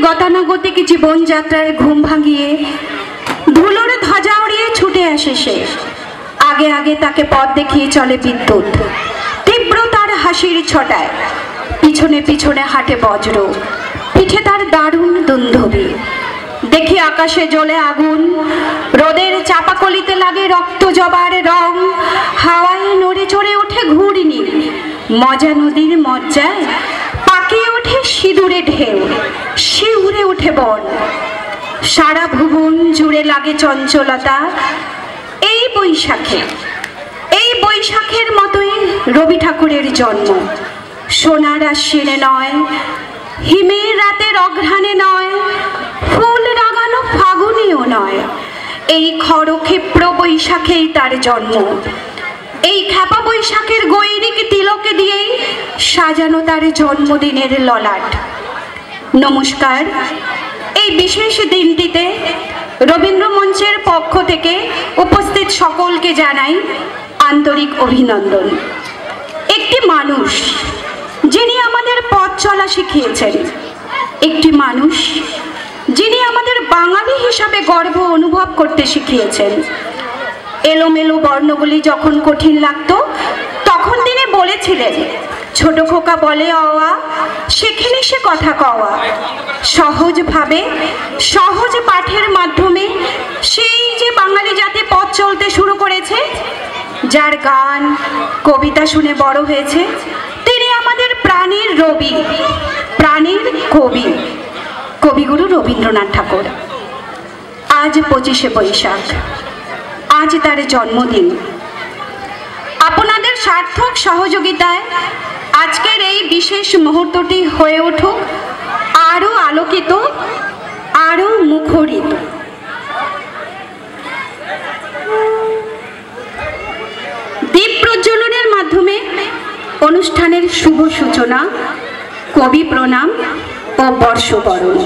গতানুগতিক জীবনযাত্রার ঘুম ভাঙিয়ে ধুলোর ধ্বজা উড়িয়ে ছুটে আসে সে। আগে আগে তাকে পথ দেখিয়ে চলে বিদ্যুৎ, তীব্র তার হাসির ছটায়। পিছনে পিছনে হাঁটে বজ্র, পিঠে তার দারুণ দুন্ধবি। দেখি আকাশে জ্বলে আগুন, রোদের চাপাকলিতে লাগে রক্ত জবার রং। হাওয়ায় নড়ে চড়ে ওঠে ঘূর্ণি, মজা নদীর মজ্জায় পাকিয়ে ওঠে সিঁদুরে ঢেউ, শিউরে ওঠে বন। সারা ভুবন জুড়ে লাগে চঞ্চলতা। এই বৈশাখের মতোই রবি ঠাকুরের জন্ম। সোনার আশ্বিনে নয়, হিমের রাতের অঘ্রাণে নয়, ফুল রাগানো ফাগুনেও নয়। এই খড়ক্ষেপ্র বৈশাখেই তার জন্ম। এই খ্যাপা বৈশাখের গৈরিক তিলকে দিয়েই সাজানো তার জন্মদিনের ললাট। নমস্কার। এই বিশেষ দিনটিতে রবীন্দ্র মঞ্চের পক্ষ থেকে উপস্থিত সকলকে জানাই আন্তরিক অভিনন্দন। একটি মানুষ যিনি আমাদের পথ চলা শিখিয়েছেন, একটি মানুষ যিনি আমাদের বাঙালি হিসাবে গর্ব অনুভব করতে শিখিয়েছেন। এলোমেলো বর্ণগুলি যখন কঠিন লাগত তখন তিনি বলেছিলেন, ছোট খোকা বলে অওয়া, সেখানে সে কথা কওয়া। সহজভাবে সহজ পাঠের মাধ্যমে সেই যে বাঙালি জাতি পথ চলতে শুরু করেছে, যার গান কবিতা শুনে বড় হয়েছে, তিনি আমাদের প্রাণের রবি, প্রাণের কবি, কবিগুরু রবীন্দ্রনাথ ঠাকুর। আজ 25শে বৈশাখ, আজ তার জন্মদিন। আপনাদের সার্থক সহযোগিতায় আজকের এই বিশেষ মুহূর্তটি হয়ে উঠুক আরো আলোকিত, আরো মুখরিত। দীপ প্রজ্বলনের মাধ্যমে অনুষ্ঠানের শুভ সূচনা, কবি প্রণাম ও বর্ষবরণ।